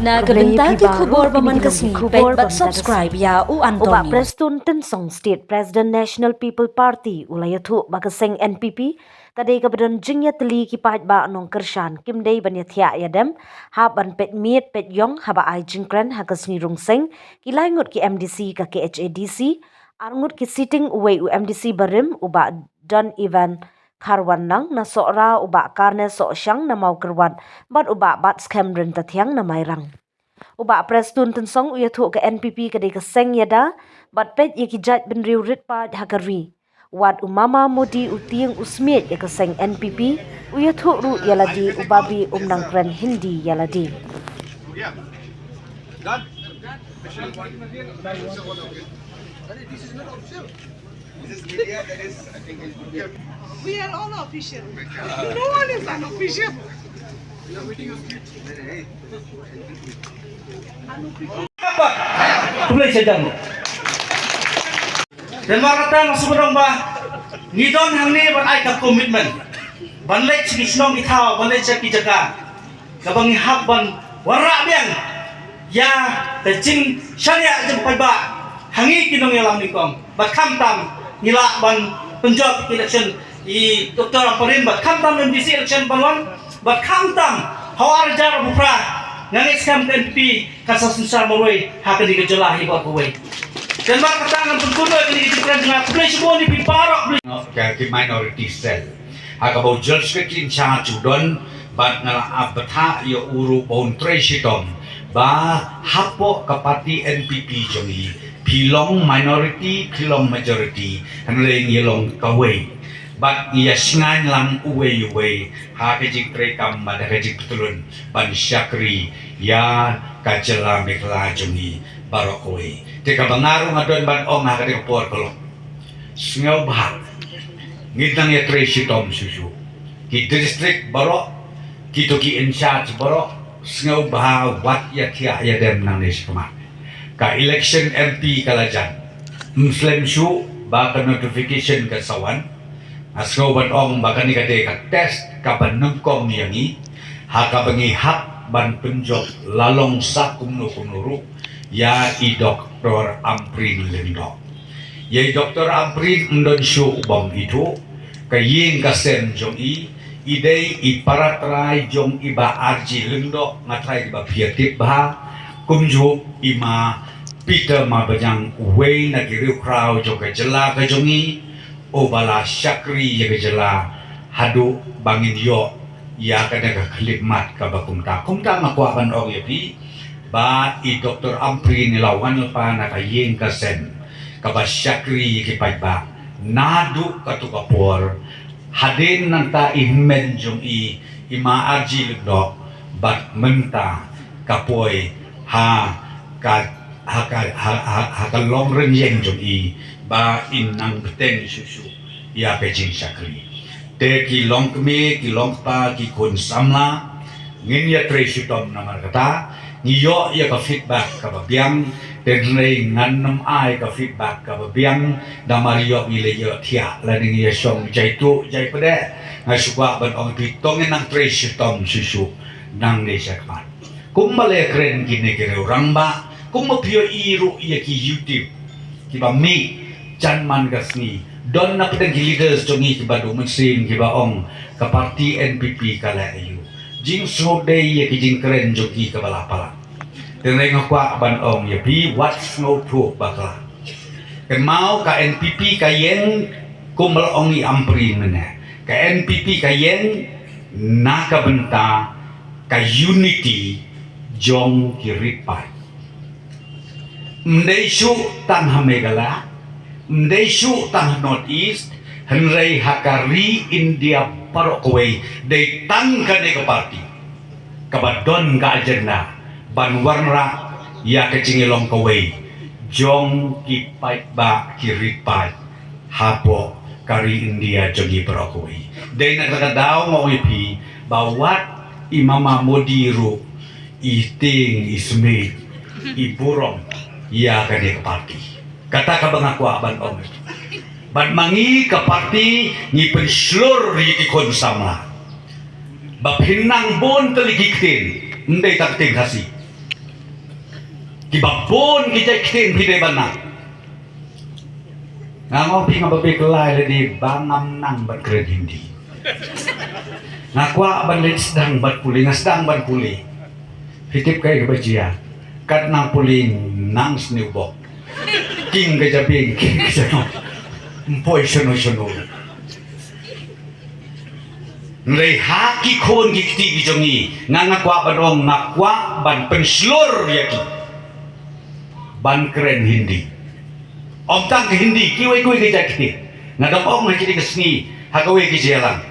Na kabenta ki khubor baman kasni page but subscribe ya u Antonio. Oba Preston Tensong State President National People Party ulayathu bagaseng NPP tadai kabadan jingya teli ki paj ba nong kershan kimdei banyathya yadem ha ban pet miet pet yong haba ai jingkren hagasni rungseng ki laingut ki MDC ka KHADC arngut ki sitting uwe u MDC barim uba Don Ivan Karwan nang na sora uba karne so syang na mau kerwan bat uba bat scam ren tathyang na mairang. Uba Preston Tensong uyathu ke NPP kadai ke seng yada bat pet ye ki jat ben riu rit pa hakari. Wat umama modi utieng usmiet ye ke seng NPP uyathu ru yaladi ubabi umnang kren Hindi yaladi. We are all official. No one is unofficial. Tuloy siya dyan mo. Dan makata nga sumunong ba, nidon hang ni ban ay ka-commitment. Banlay si kisnong itaw, banlay siya kijaga. Kabang ihabban, wara biyan. Ya, tajing syariah jeng pagba. Hangi kinong yalam ni kong. Bat kamtam, nila ban Punjab election. I Dr. Amparin, bat kamtam MDC election banwan. Bat kamtam, hawar jar bupra. Nangis kam NP kasasun sarmaway hakan di kejalahi buat kuway. Dan maka tangan pengkuno yang dikatakan dengan boleh semua ni piparok boleh. Cái minority cell. Haka bau judge ke kin cha chudon bat ngala abtha yo uru bon tresitom ba hapo kapati NPP jongi pilong minority pilong majority hanleng yelong kaway. Bat iya singan lang uwe ha kejik trekam pada kejik petulun ban syakri ya kajela mekla jongi barokowe teka bangaru ngadon ban om ha kadek por kolong singaw bah ngitang ya tresi tom susu ki district barok ki toki in charge barok singaw bah wat ya kia ya dem nang nes kema ka election MP kalajan muslim su ba ka notification ka sawan asro ban ong bakan ni kate ka test ka ban nungkong yangi ha ka bangi hak ban penjok lalong sa kumnu ya i Dr. Amprin Lindok ya Dr. Amprin mdon syu ubang itu kaying kasen jong idei i paratrai jong iba arji Lindok ngatrai iba piatip bah kumju ima Peter mabajang uwe na kiriu kraw jong kajela kajongi o bala syakri ya kejela hadu bangin yo ya kada ka khidmat ka bakumta kumta makwa ban og yapi ba i Dr. Ampri nilawan pa na kayeng kasen ka ba syakri ki pagba nadu katu kapor hadin nang ta ihmen jong ima arji lugdok bat menta kapoy ha long ren yeng jong ba in nang beteng susu ya pejing syakri te ki long keme ki long pa ki kun samla ngin ya tresi tom namar kata niyo ya ka feedback ka babiang den lei ngan nam ai ka feedback ka babiang damariyo ngile yo thia la ning ya song jai tu jai pade ngasukwa ban ong pitong nang tresi tom susu nang ne sakmat kumbale kren kine kire rangba kumapyo iru ya ki YouTube ki ba mi janman kasni don na pedang leaders jongi ki badu mesin ki ba ong ka parti NPP kala ayu jing so day ya ki jing keren jogi ka balapala tenai ngakwa ban ong ya bi what snow to bakla kan mau ka NPP ka yen kumal ongi ampri mena ka NPP ka yen na ka benta ka unity jong ki ripai mdeshu tan hamegala mdeshu tan northeast henrei hakari India parokwe de tan kane ke parti kabadon ka agenda ban warna ya kecingilong kowe jong ki pait ba kiripat hapo kari India jogi parokwe de nakakadaw mo ipi bawat imama modiru iting ismi iburong ya kane ke parti kata ka bangaku aban om ban mangi ke parti ni penslur di ikon sama bab hinang bon teligiktin ndai tak ting hasi kibabon kita kitin pide bana ngamo pi ngababe kelai le di bangam nang bat keren hindi ngakwa ban le sedang bat puli ngasdang ban puli hitip kai kebajia kat nang puli nang snewbok king ke japing king ke jano mpoi sono Nrei haki kon gikti gijongi ngangakwa banong ngakwa ban penslur yaki ban keren hindi om tang ke hindi kiwe ke jakti ngadong om ngakiti kesni hagawe ke jalan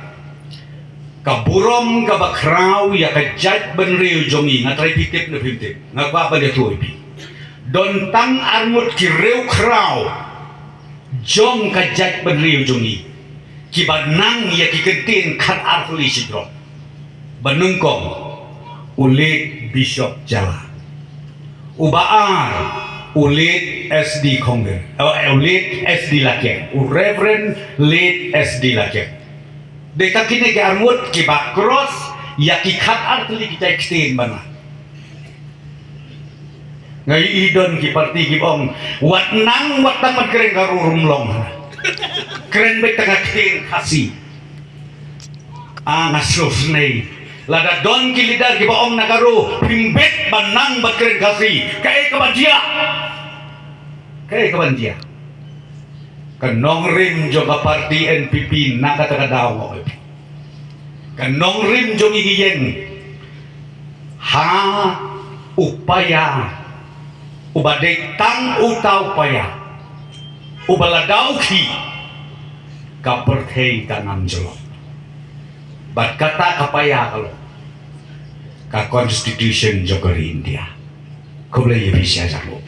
kaburom kabakrau ya kajat benriu jongi ngatrai pitip na pitip ngakwa ban itu ipi don tang armut kireu krau jong kajat benriu jongi kibanang ya kikentin kan artuli sidro benungkong ulit Bishop Jala ubaar ulit SD Kongger ulit SD Lakek Reverend Lit SD Lakek deka kini ke armut kibak cross ya kikat artuli kita ekstin bana ngai idon ki parti kibong wat nang wat tamat kering karurum long keren baik tengah kering kasih ngasos nih lada don kilidar ki baong nakaru pimbet banang bat keren kasih kayak kebanjia kanong rim jo ka parti NPP nakatagadaw mo kanong rim jo gigiyen ha upaya ubadek tang utaw paya ubaladaw ki kapertay tanam jolo bat kata kapaya kalau ka constitution jogori India kublay bisa jalo